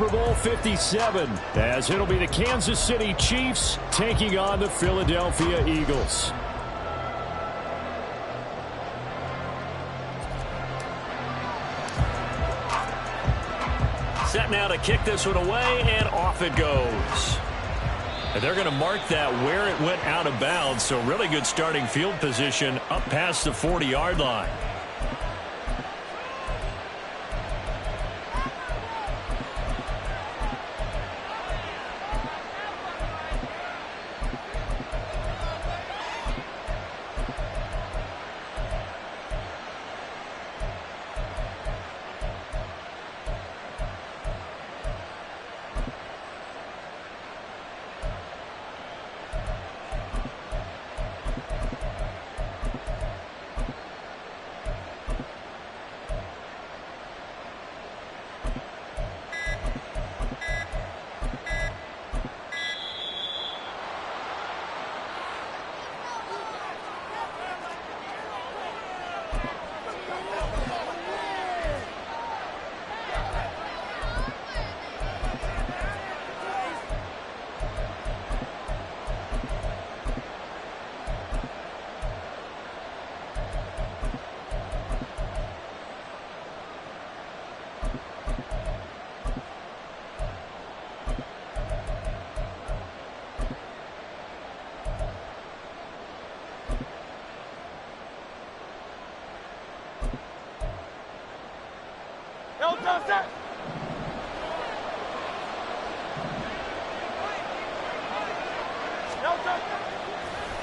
Super Bowl 57, as it'll be the Kansas City Chiefs taking on the Philadelphia Eagles. Set now to kick this one away, and off it goes. And they're going to mark that where it went out of bounds, so really good starting field position up past the 40-yard line.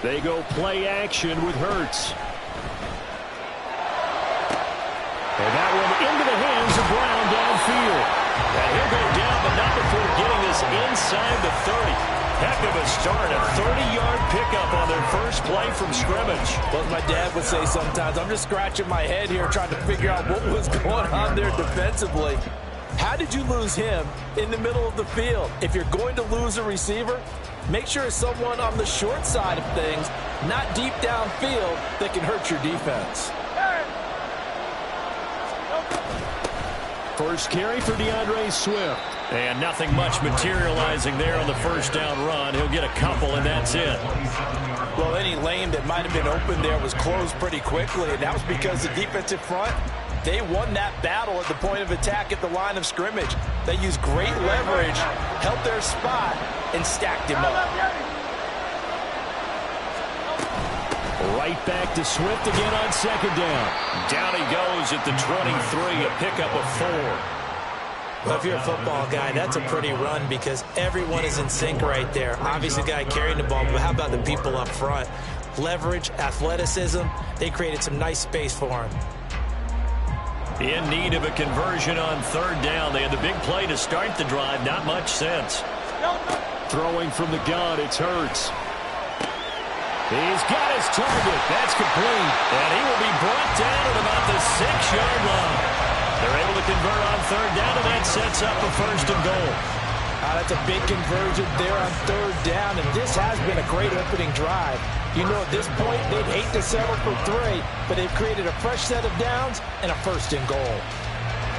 They go play action with Hurts. And that one into the hands of Brown downfield. And he'll go down, but not before getting this inside the 30. Heck of a start, a 30-yard pickup on their first play from scrimmage. Well, as my dad would say sometimes, I'm just scratching my head here trying to figure out what was going on there defensively. How did you lose him in the middle of the field? If you're going to lose a receiver, make sure it's someone on the short side of things, not deep downfield, that can hurt your defense. First carry for DeAndre Swift. And nothing much materializing there on the first down run. He'll get a couple, and that's it. Well, any lane that might have been open there was closed pretty quickly, and that was because the defensive front, they won that battle at the point of attack at the line of scrimmage. They used great leverage, held their spot, and stacked him up. Right back to Swift again on second down. Down he goes at the 23, a pickup of 4. Well, if you're a football guy, that's a pretty run because everyone is in sync right there. Obviously, the guy carrying the ball, but how about the people up front? Leverage, athleticism, they created some nice space for him. In need of a conversion on third down. They had the big play to start the drive. Not much sense. Throwing from the gun, it's Hurts. He's got his target. That's complete. And he will be brought down at about the 6-yard line. They're able to convert on third down, and that sets up a first and goal. That's a big conversion there on third down, and this has been a great opening drive. You know, at this point, they'd hate to settle for 3, but they've created a fresh set of downs and a first and goal.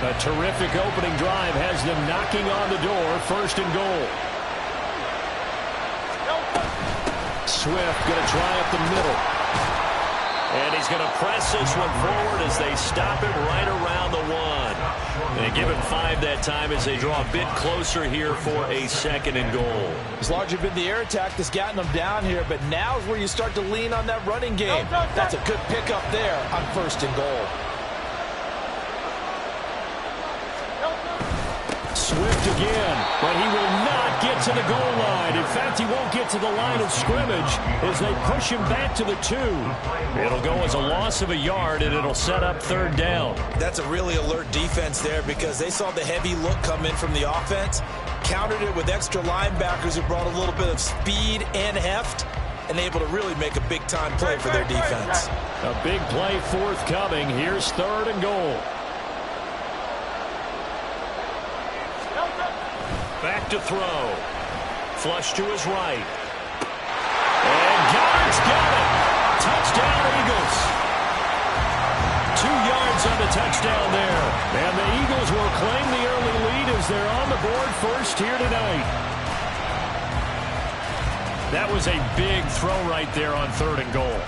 A terrific opening drive has them knocking on the door, first and goal. Swift going to try up the middle. And he's going to press this one forward as they stop him right around the 1. They give him 5 that time as they draw a bit closer here for a second and goal. It's largely been the air attack that's gotten them down here, but now is where you start to lean on that running game. That's a good pickup there on first and goal. Swift again, but he will not get to the goal line. In fact, he won't get to the line of scrimmage as they push him back to the 2. It'll go as a loss of a yard, and it'll set up third down. That's a really alert defense there because they saw the heavy look come in from the offense, countered it with extra linebackers who brought a little bit of speed and heft, and able to really make a big-time play for their defense. A big play forthcoming. Here's third and goal. Back to throw. Flush to his right. And Goddard's got it. Touchdown, Eagles. 2 yards on the touchdown there. And the Eagles will claim the early lead as they're on the board first here tonight. That was a big throw right there on 3rd and goal.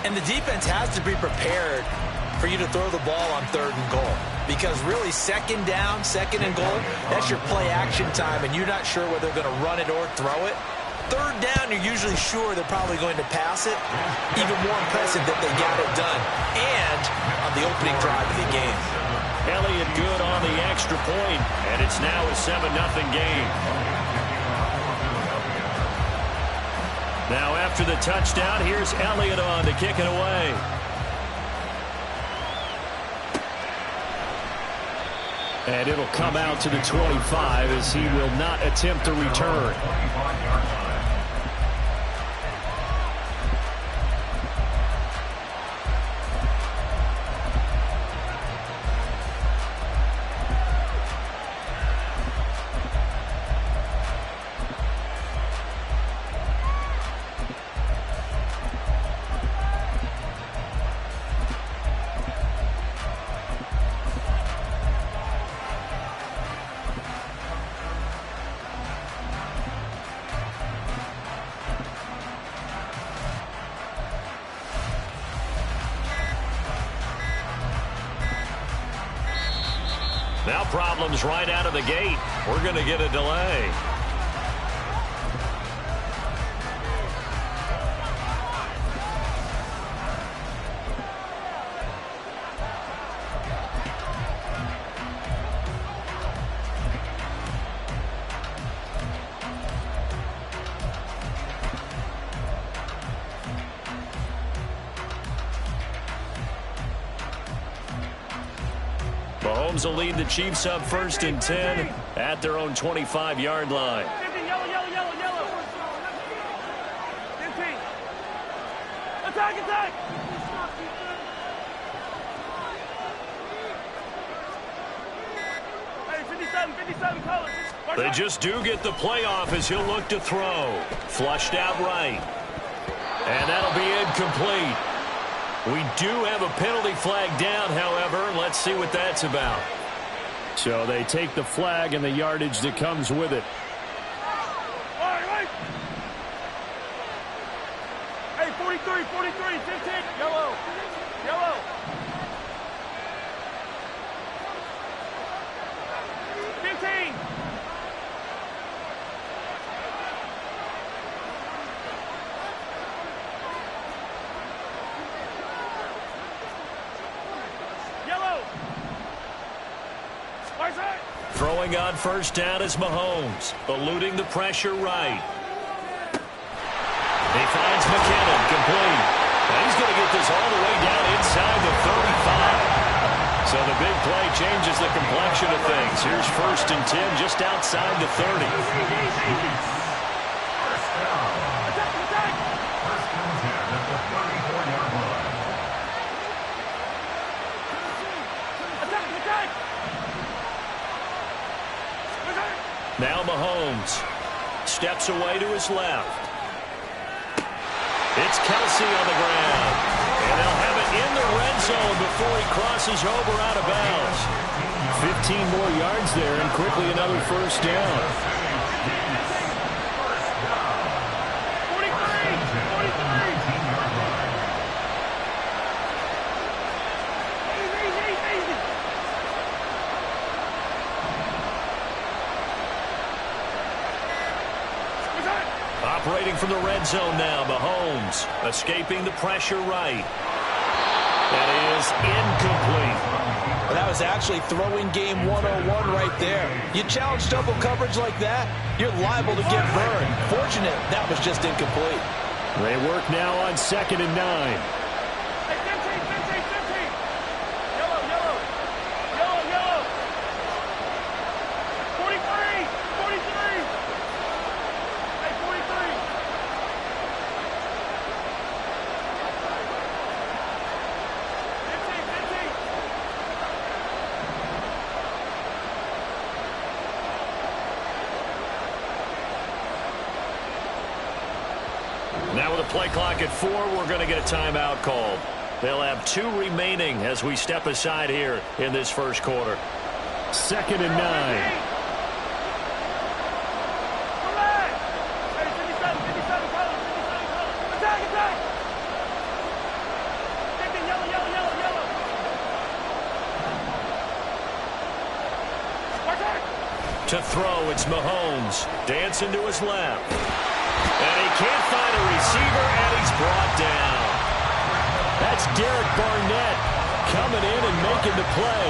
And the defense has to be prepared for you to throw the ball on 3rd and goal. Because really, 2nd down, 2nd and goal, that's your play action time, and you're not sure whether they're going to run it or throw it. 3rd down, you're usually sure they're probably going to pass it. Even more impressive that they got it done. And on the opening drive of the game. Elliott good on the extra point, and it's now a 7-0 game. Now after the touchdown, here's Elliott on to kick it away. And it'll come out to the 25 as he will not attempt to return. Now problems right out of the gate. We're going to get a delay. Mahomes will lead the Chiefs up 1st and 10 at their own 25-yard line. Yellow. 15. Attack. Hey, 57, colors. They just do get the playoff as he'll look to throw. Flushed out right. And that'll be incomplete. We do have a penalty flag down, however. Let's see what that's about. So they take the flag and the yardage that comes with it. Right. Hey, 43, 15. Yellow. 15. Throwing on 1st down is Mahomes, eluding the pressure right. He finds McKinnon, complete. And he's going to get this all the way down inside the 35. So the big play changes the complexion of things. Here's 1st and 10 just outside the 30. Now Mahomes steps away to his left. It's Kelsey on the ground. And they'll have it in the red zone before he crosses over out of bounds. 15 more yards there and quickly another 1st down. 43. Operating from the red zone now, Mahomes escaping the pressure right. That is incomplete. Well, that was actually throwing game 101 right there. You challenge double coverage like that, you're liable to get burned. Fortunate, that was just incomplete. They work now on 2nd and 9. Hey, 15. Yellow. 43. Hey, 43. Now with a play clock at 4, we're going to get a timeout called. They'll have 2 remaining as we step aside here in this 1st quarter. 2nd and 9. To throw, it's Mahomes. Dancing to his left. And he can't find a receiver, and he's brought down. That's Derek Barnett coming in and making the play.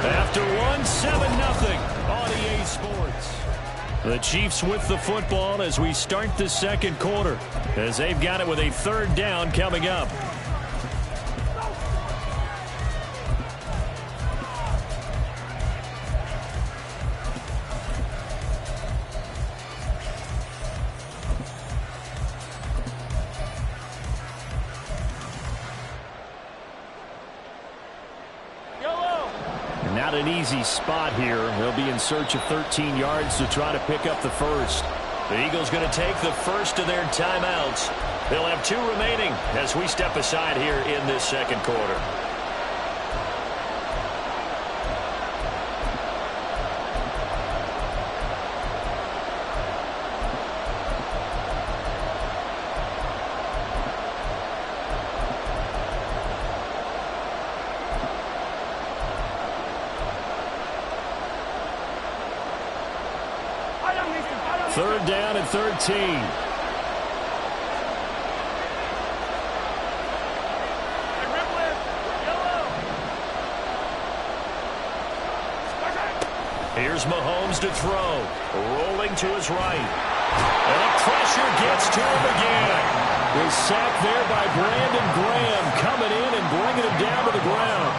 After 7-0 on EA Sports. The Chiefs with the football as we start the second quarter, as they've got it with a 3rd down coming up. Not an easy spot here. They'll be in search of 13 yards to try to pick up the first. The Eagles going to take the first of their timeouts. They'll have 2 remaining as we step aside here in this second quarter. Third down and 13. Here's Mahomes to throw. Rolling to his right. And the pressure gets to him again. The sack there by Brandon Graham coming in and bringing him down to the ground.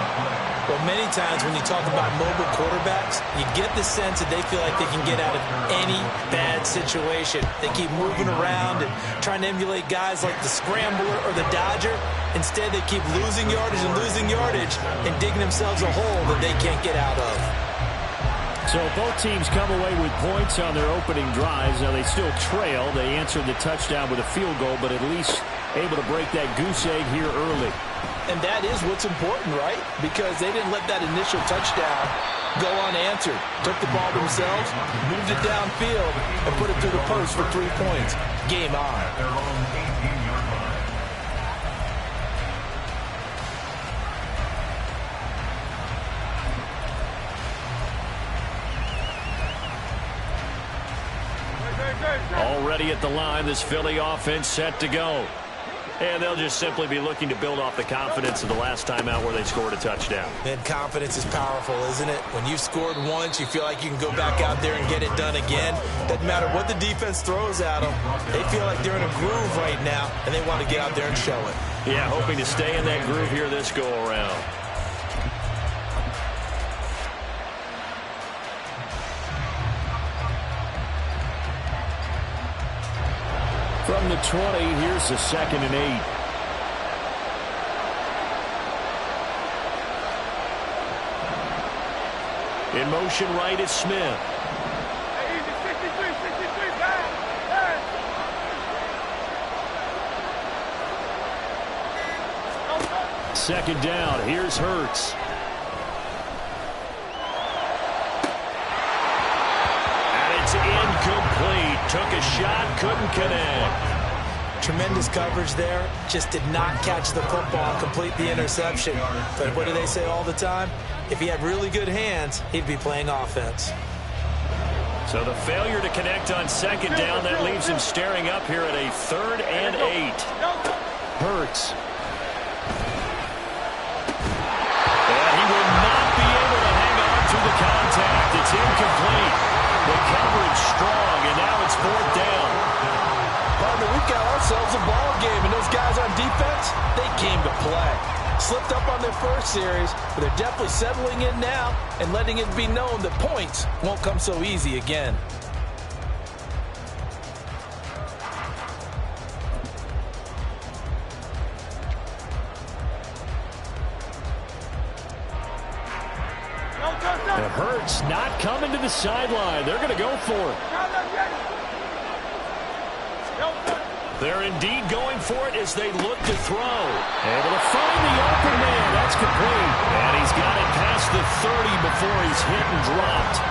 Well, many times when you talk about mobile quarterbacks, you get the sense that they feel like they can get out of any bad situation. They keep moving around and trying to emulate guys like the Scrambler or the Dodger. Instead, they keep losing yardage and digging themselves a hole that they can't get out of. So both teams come away with points on their opening drives. Now they still trail. They answered the touchdown with a field goal, but at least able to break that goose egg here early. And that is what's important, right? Because they didn't let that initial touchdown go unanswered. Took the ball themselves, moved it downfield, and put it through the post for 3 points. Game on. Already at the line, this Philly offense set to go. And they'll just simply be looking to build off the confidence of the last time out where they scored a touchdown. And confidence is powerful, isn't it? When you've scored once, you feel like you can go back out there and get it done again. Doesn't matter what the defense throws at them. They feel like they're in a groove right now, and they want to get out there and show it. Yeah, hoping to stay in that groove here this go-around. From the 20, here's the 2nd and 8. In motion right is Smith. Second down, here's Hurts. Incomplete. Took a shot, couldn't connect. Tremendous coverage there. Just did not catch the football, complete the interception. But what do they say all the time? If he had really good hands, he'd be playing offense. So the failure to connect on second down, that leaves him staring up here at a 3rd and 8. Hurts. And he will not be able to hang on through the contact. It's incomplete. The coverage strong, and now it's 4th down. Partner, we've got ourselves a ball game, and those guys on defense, they came to play. Slipped up on their first series, but they're definitely settling in now and letting it be known that points won't come so easy again. And Hurts not coming to the sideline. They're going to go for it. They're indeed going for it as they look to throw. Able to find the open man. That's complete. And he's got it past the 30 before he's hit and dropped.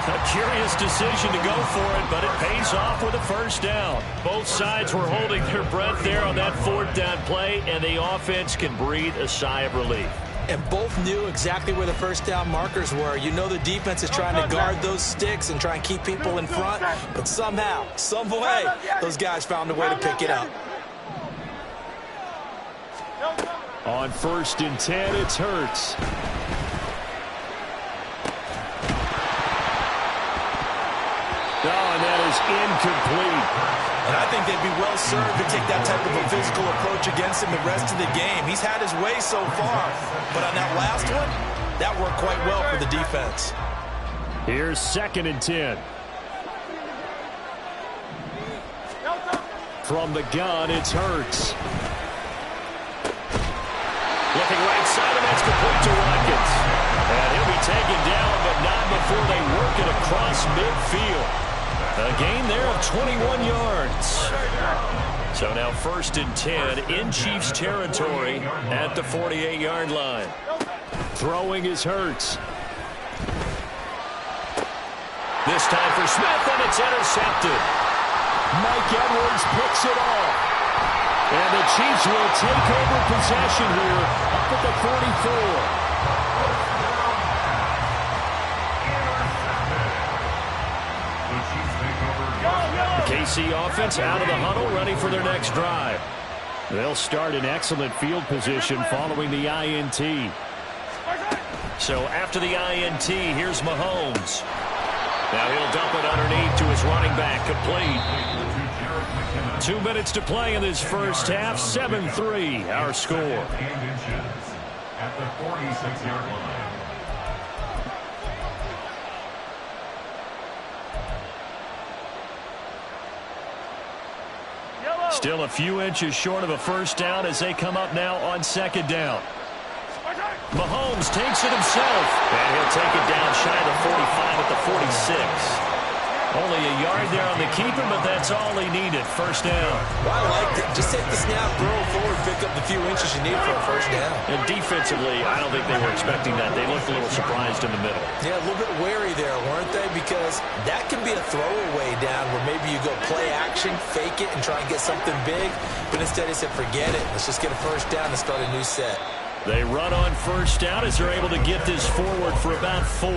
A curious decision to go for it, but it pays off with a first down. Both sides were holding their breath there on that 4th down play, and the offense can breathe a sigh of relief. and both knew exactly where the first down markers were. You know the defense is trying to guard those sticks and try and keep people in front, but somehow, some way, those guys found a way to pick it up. On 1st and 10, it's Hurts. Oh, and that is incomplete. And I think they'd be well served to take that type of a physical approach against him the rest of the game. He's had his way so far, but on that last one, that worked quite well for the defense. Here's 2nd and 10. From the gun, it's Hurts. Looking right side, and that's complete to Watkins. And he'll be taken down, but not before they work it across midfield. A gain there of 21 yards. So now 1st and 10 in Chiefs territory at the 48-yard line. Throwing is Hurts. This time for Smith, and it's intercepted. Mike Edwards picks it off. And the Chiefs will take over possession here up at the 44. The KC offense out of the huddle, ready for their next drive. They'll start in excellent field position following the INT. So after the INT, here's Mahomes. Now he'll dump it underneath to his running back, complete. 2 minutes to play in this first half. 7-3 our score. At the 46-yard line. Still a few inches short of a first down as they come up now on 2nd down. Mahomes takes it himself, and he'll take it down shy of the 45 at the 46. Only a yard there on the keeper, but that's all he needed. First down. Well, I liked it. Just take the snap, throw it forward, pick up the few inches you need for a first down. And defensively, I don't think they were expecting that. They looked a little surprised in the middle. Yeah, a little bit wary there, weren't they? Because that can be a throwaway down where maybe you go play action, fake it, and try and get something big. But instead, they said, forget it. Let's just get a first down and start a new set. They run on first down as they're able to get this forward for about 4.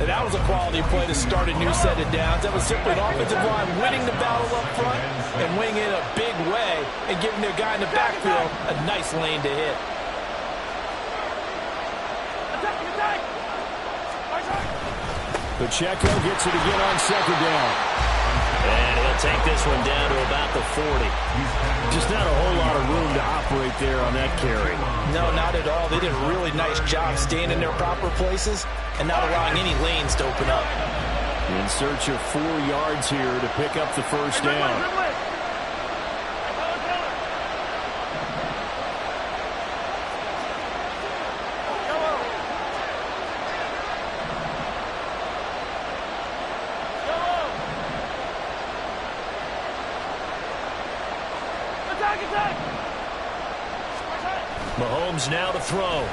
And that was a quality play to start a new set of downs. That was simply an offensive line winning the battle up front and winning it a big way and giving their guy in the backfield a nice lane to hit. Pacheco gets it again on 2nd down. And he'll take this one down to about the 40. Just not a whole lot of room to operate there on that carry. No, not at all. They did a really nice job staying in their proper places and not allowing any lanes to open up. In search of 4 yards here to pick up the first down. Mahomes now to throw.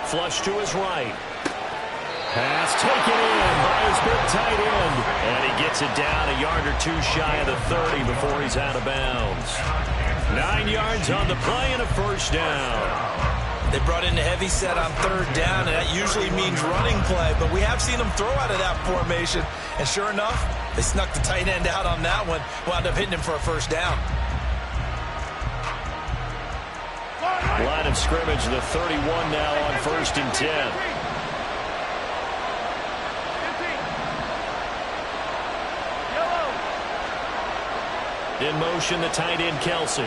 Flush to his right. Pass taken in by his big tight end. And he gets it down a yard or 2 shy of the 30 before he's out of bounds. 9 yards on the play and a first down. They brought in a heavy set on 3rd down, and that usually means running play. But we have seen them throw out of that formation. And sure enough, they snuck the tight end out on that one. Wound up hitting him for a first down. Line of scrimmage, the 31 now on 1st and 10. In motion, the tight end, Kelsey.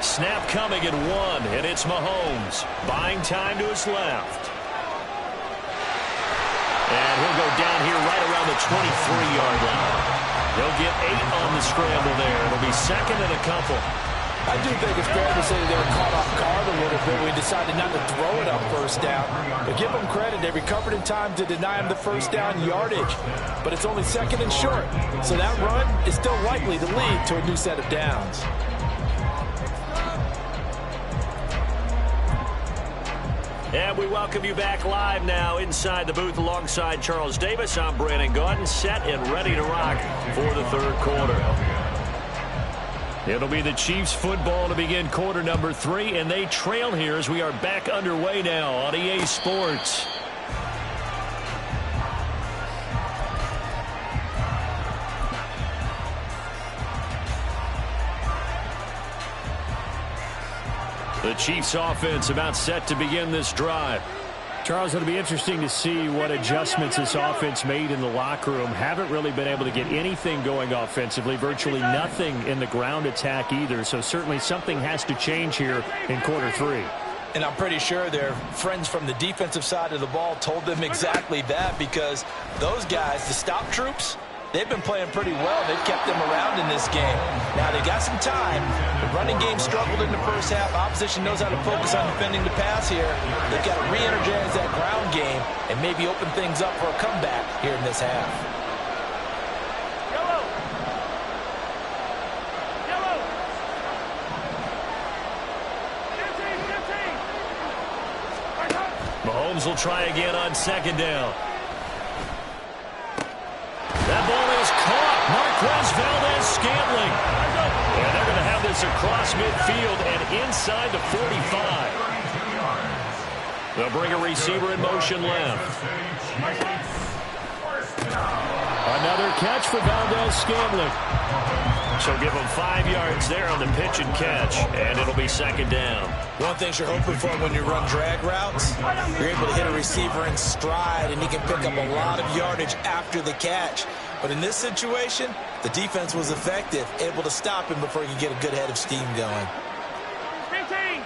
Snap coming at 1, and it's Mahomes. Buying time to his left. And he'll go down here right around the 23-yard line. He'll get 8 on the scramble there. It'll be 2nd and a couple. I do think it's fair to say they were caught off guard a little bit. We decided not to throw it on first down. But give them credit. They recovered in time to deny him the first down yardage. But it's only 2nd and short. So that run is still likely to lead to a new set of downs. And we welcome you back live now inside the booth alongside Charles Davis. I'm Brandon Gaudin, set and ready to rock for the 3rd quarter. It'll be the Chiefs football to begin quarter number 3, and they trail here as we are back underway now on EA Sports. The Chiefs offense about set to begin this drive. Charles, it'll be interesting to see what adjustments this offense made in the locker room. Haven't really been able to get anything going offensively, virtually nothing in the ground attack either. So certainly something has to change here in quarter 3. And I'm pretty sure their friends from the defensive side of the ball told them exactly that, because those guys, the stop troops, they've been playing pretty well. They've kept them around in this game. Now, they got some time. The running game struggled in the first half. Opposition knows how to focus on defending the pass here. They've got to re-energize that ground game and maybe open things up for a comeback here in this half. Yellow. Yellow. 15. Mahomes will try again on second down. That ball is caught. Marquez Valdez-Scantling. And they're going to have this across midfield and inside the 45. They'll bring a receiver in motion left. Another catch for Valdez-Scantling. So give him 5 yards there on the pitch and catch, and it'll be second down. One thing you're hoping for when you run drag routes, you're able to hit a receiver in stride, and he can pick up a lot of yardage after the catch. But in this situation, the defense was effective, able to stop him before he could get a good head of steam going. 15.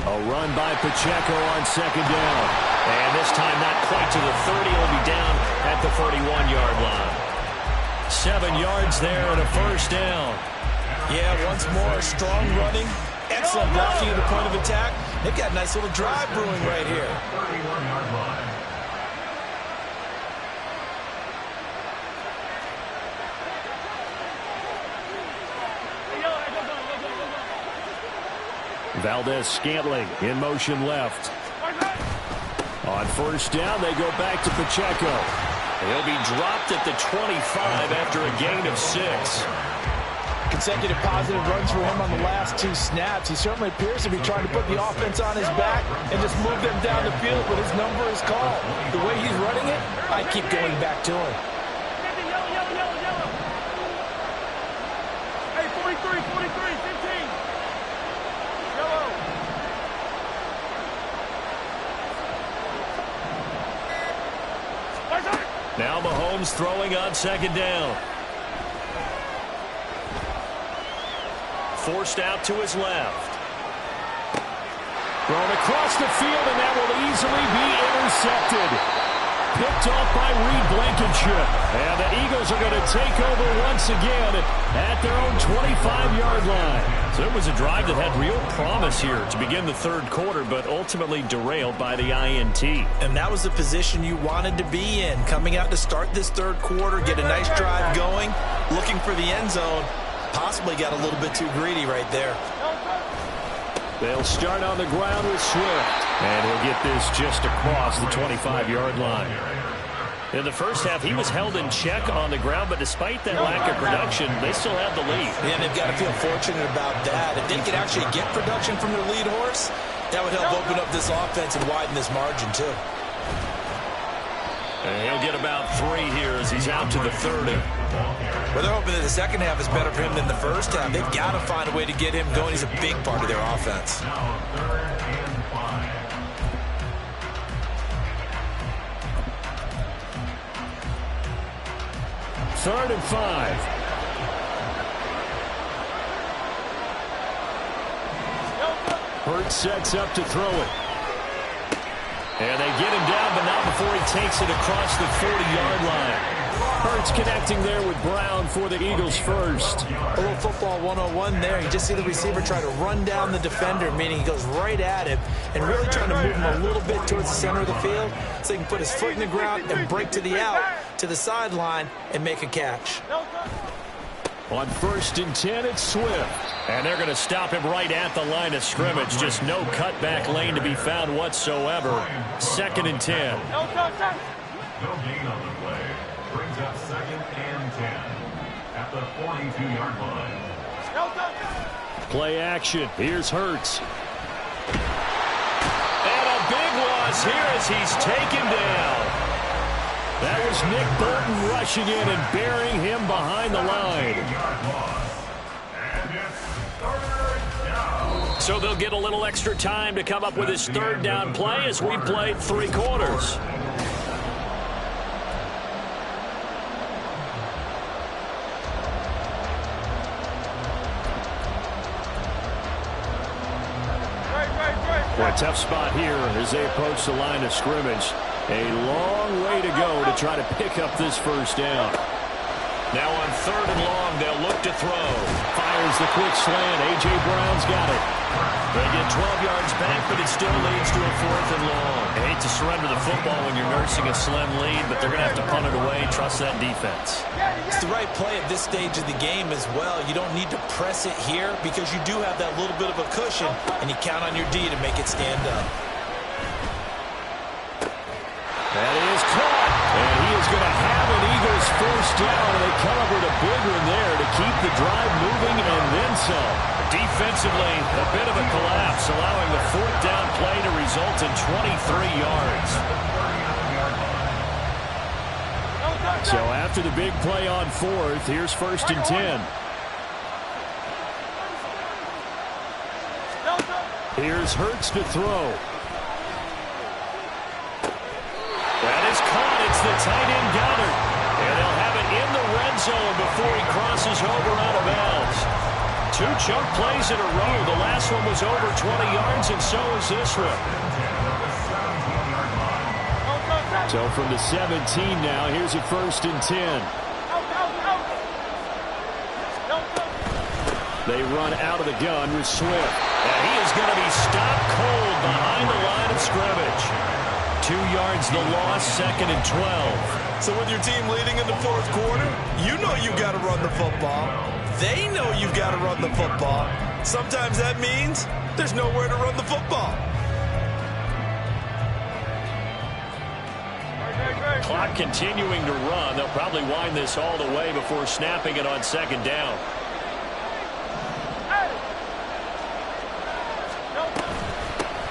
A run by Pacheco on second down. And this time not quite to the 30. He'll be down at the 41-yard line. 7 yards there and a first down. Yeah, once more, strong running, excellent blocking at the point of attack. They've got a nice little drive brewing right here. 31-yard line. Valdez-Scantling in motion left. On first down, they go back to Pacheco. He'll be dropped at the 25 after a gain of 6. Consecutive positive runs for him on the last 2 snaps. He certainly appears to be trying to put the offense on his back and just move them down the field, but his number is called. The way he's running it, I keep going back to him. Yellow. Hey, 43, 15. Yellow. Now Mahomes throwing on second down. Forced out to his left. Thrown across the field, and that will easily be intercepted. Picked off by Reed Blankenship. And the Eagles are going to take over once again at their own 25-yard line. So it was a drive that had real promise here to begin the third quarter, but ultimately derailed by the INT. And that was the position you wanted to be in. Coming out to start this third quarter, get a nice drive going, looking for the end zone. Possibly got a little bit too greedy right there. They'll start on the ground with Swift. And he'll get this just across the 25-yard line. In the first half, he was held in check on the ground, but despite that lack of production, they still have the lead. Yeah, they've got to feel fortunate about that. If they could actually get production from their lead horse, that would help open up this offense and widen this margin, too. And he'll get about 3 here as he's out to the 30. Well, they're hoping that the second half is better for him than the first half. They've got to find a way to get him going. He's a big part of their offense. Now 3rd and 5. Third and 5. Curt sets up to throw it. And they get him down, but not before he takes it across the 40-yard line. Curt's connecting there with Brown for the Eagles first. A little football 101 there. You just see the receiver try to run down the defender, meaning he goes right at him and really trying to move him a little bit towards the center of the field so he can put his foot in the ground and break to the out, to the sideline, and make a catch. On 1st and 10, it's Swift. And they're going to stop him right at the line of scrimmage. Just no cutback lane to be found whatsoever. 2nd and 10. No gain on the play. Brings up 2nd and the 42-yard line. Play action. Here's Hurts. And a big loss here as he's taken down. That was Nick Bolton rushing in and burying him behind the line. So they'll get a little extra time to come up with his third down play as we played 3 quarters. Well, a tough spot here as they approach the line of scrimmage. A long way to go to try to pick up this first down. Now on 3rd and long, they'll look to throw. Fires the quick slant. A.J. Brown's got it. They get 12 yards back, but it still leads to a 4th and long. I hate to surrender the football when you're nursing a slim lead, but they're going to have to punt it away. Trust that defense. It's the right play at this stage of the game as well. You don't need to press it here because you do have that little bit of a cushion, and you count on your D to make it stand up. That is caught. And he is going to have an Eagles first down, and they come up with a big one there to keep the drive moving and then some. Defensively, a bit of a collapse, allowing the 4th down play to result in 23 yards. So after the big play on 4th, here's 1st and 10. Here's Hurts to throw. That is caught. It's the tight end Goddard. And they'll have it in the red zone before he crosses over out of bounds. 2 chunk plays in a row. The last one was over 20 yards, and so is this one. So from the 17 now, here's a 1st and 10. They run out of the gun with Swift. And he is going to be stopped cold behind the line of scrimmage. 2 yards the loss, 2nd and 12. So with your team leading in the 4th quarter, you know you've got to run the football. They know you've got to run the football. Sometimes that means there's nowhere to run the football. Clock continuing to run. They'll probably wind this all the way before snapping it on 2nd down.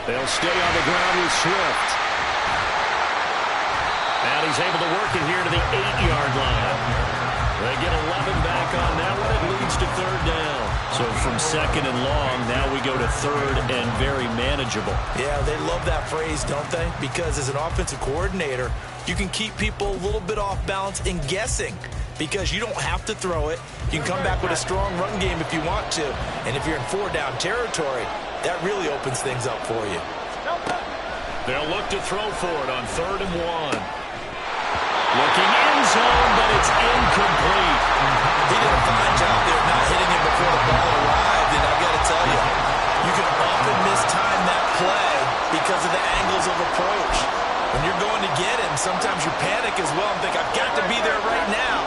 They'll stay on the ground with Swift. And he's able to work it here to the 8-yard line. They get 11 back on that one. It leads to 3rd down. So from 2nd and long, now we go to 3rd and very manageable. Yeah, they love that phrase, don't they? Because as an offensive coordinator, you can keep people a little bit off balance and guessing because you don't have to throw it. You can come back with a strong run game if you want to. And if you're in 4-down territory, that really opens things up for you. They'll look to throw for it on 3rd and 1. Looking in zone, but it's incomplete. He did a fine job there not hitting him before the ball arrived, and I've got to tell you, you can often mistime that play because of the angles of approach. When you're going to get him, sometimes you panic as well and think, I've got to be there right now.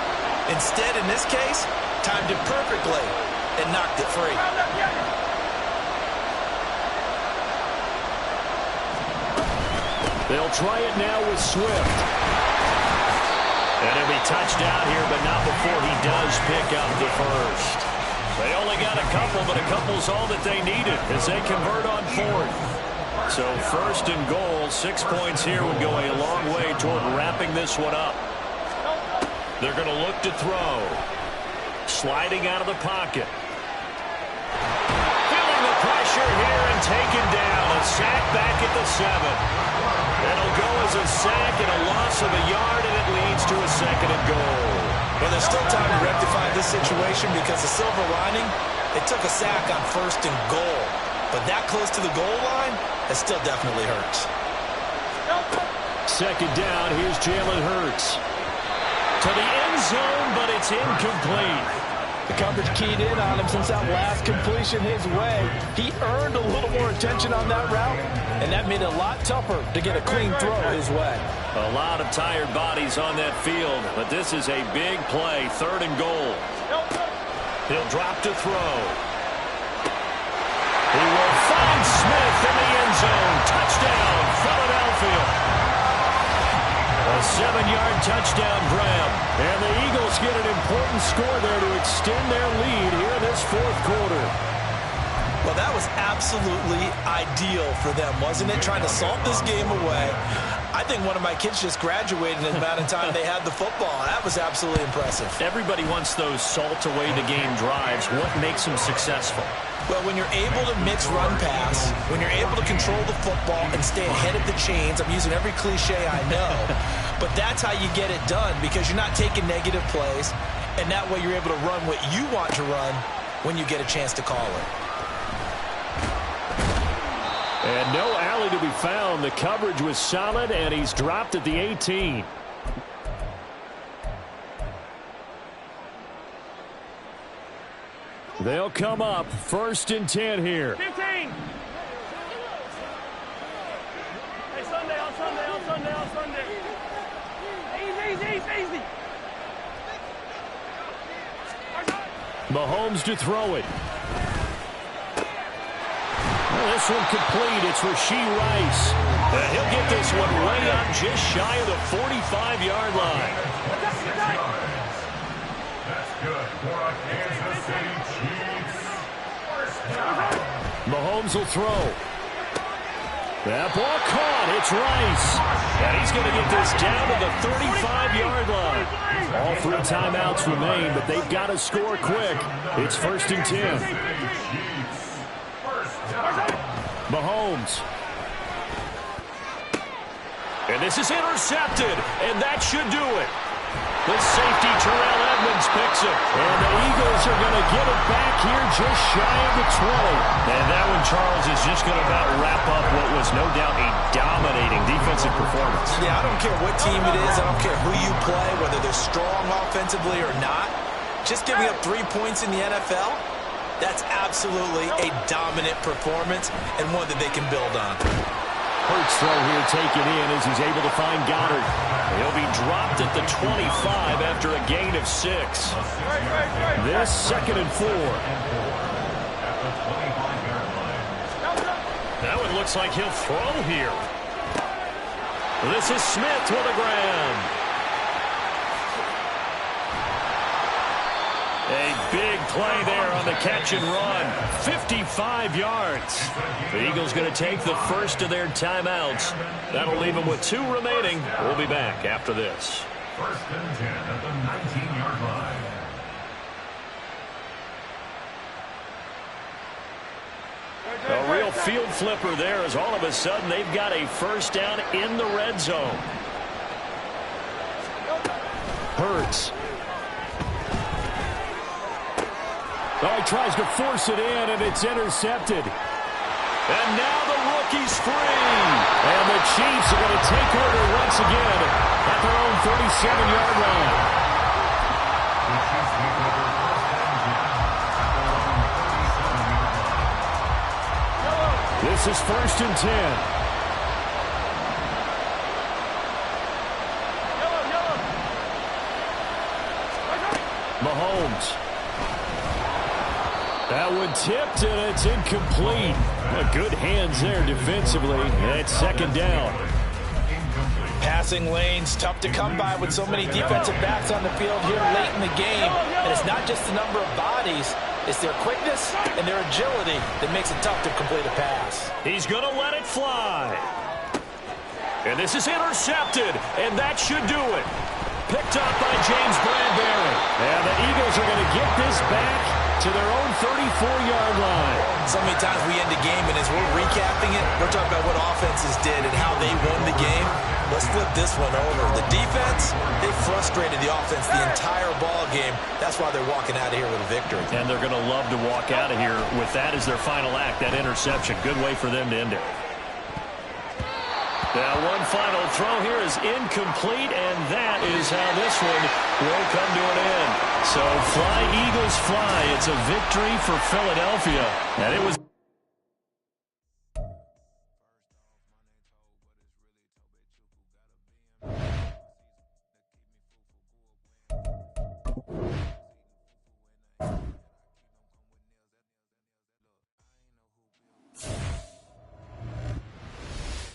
Instead, in this case, timed it perfectly and knocked it free. They'll try it now with Swift. And he'll be touched out here, but not before he does pick up the first. They only got a couple, but a couple's all that they needed as they convert on 4th. So 1st and goal, 6 points here would go a long way toward wrapping this one up. They're going to look to throw. Sliding out of the pocket. Feeling the pressure here and taken down. A sack back at the 7. It'll go as a sack and a loss of a yard, and it leads to a 2nd and goal. Well, there's still time to rectify this situation because the silver lining, it took a sack on 1st and goal. But that close to the goal line, it still definitely hurts. 2nd down, here's Jalen Hurts. To the end zone, but it's incomplete. The coverage keyed in on him since that last completion his way. He earned a little more attention on that route, and that made it a lot tougher to get a clean throw his way. A lot of tired bodies on that field, but this is a big play, 3rd and goal. He'll drop to throw. He will find Smith in the end zone. Touchdown, Philadelphia. A 7-yard touchdown grab. And the Eagles get an important score there to extend their lead here in this fourth quarter. Well, that was absolutely ideal for them, wasn't it? Trying to salt this game away. I think one of my kids just graduated in the amount of time they had the football. That was absolutely impressive. Everybody wants those salt-away-the-game drives. What makes them successful? Well, when you're able to mix run-pass, when you're able to control the football and stay ahead of the chains, I'm using every cliche I know, but that's how you get it done because you're not taking negative plays, and that way you're able to run what you want to run when you get a chance to call it. And no alley to be found. The coverage was solid, and he's dropped at the 18. They'll come up 1st and 10 here. 15. Hey, Sunday, on Sunday, on Sunday, on Sunday. Easy. Mahomes to throw it. Well, this one complete. It's Rashee Rice. And he'll get this one way up just shy of the 45-yard line. That's good for a Kansas City Chiefs. First down. Mahomes will throw. That ball caught. It's Rice. And he's going to get this down to the 35-yard line. All 3 timeouts remain, but they've got to score quick. It's 1st and 10. Mahomes. And this is intercepted, and that should do it. The safety, Terrell Edmonds, picks it. And the Eagles are going to get it back here just shy of the 20. And that one, Charles, is just going to about wrap up what was no doubt a dominating defensive performance. Yeah, I don't care what team it is. I don't care who you play, whether they're strong offensively or not. Just giving up 3 points in the NFL, that's absolutely a dominant performance and one that they can build on. Curt's throw here taken in as he's able to find Goddard. He'll be dropped at the 25 after a gain of 6. This 2nd and 4. That one looks like he'll throw here. This is Smith with a grab. A big play there on the catch and run. 55 yards. The Eagles going to take the first of their timeouts. That'll leave them with 2 remaining. We'll be back after this. 1st and 10 at the 19-yard line. A real field flipper there as all of a sudden they've got a first down in the red zone. Hurts. Oh, he tries to force it in, and it's intercepted. And now the rookie's free. And the Chiefs are going to take over once again at their own 37-yard line. This is 1st and 10. Mahomes. That one tipped, and it's incomplete. Good hands there defensively. And it's 2nd down. Passing lanes, tough to come by with so many defensive backs on the field here late in the game. And it's not just the number of bodies. It's their quickness and their agility that makes it tough to complete a pass. He's going to let it fly. And this is intercepted, and that should do it. Picked up by James Bradbury. And the Eagles are going to get this back to their own 34-yard line. So many times we end the game, and as we're recapping it, we're talking about what offenses did and how they won the game. Let's flip this one over. The defense, they frustrated the offense the entire ball game. That's why they're walking out of here with a victory. And they're going to love to walk out of here with that as their final act, that interception. Good way for them to end it. Now, one final throw here is incomplete, and that is how this one will come to an end. So, fly, Eagles, fly. It's a victory for Philadelphia, and it was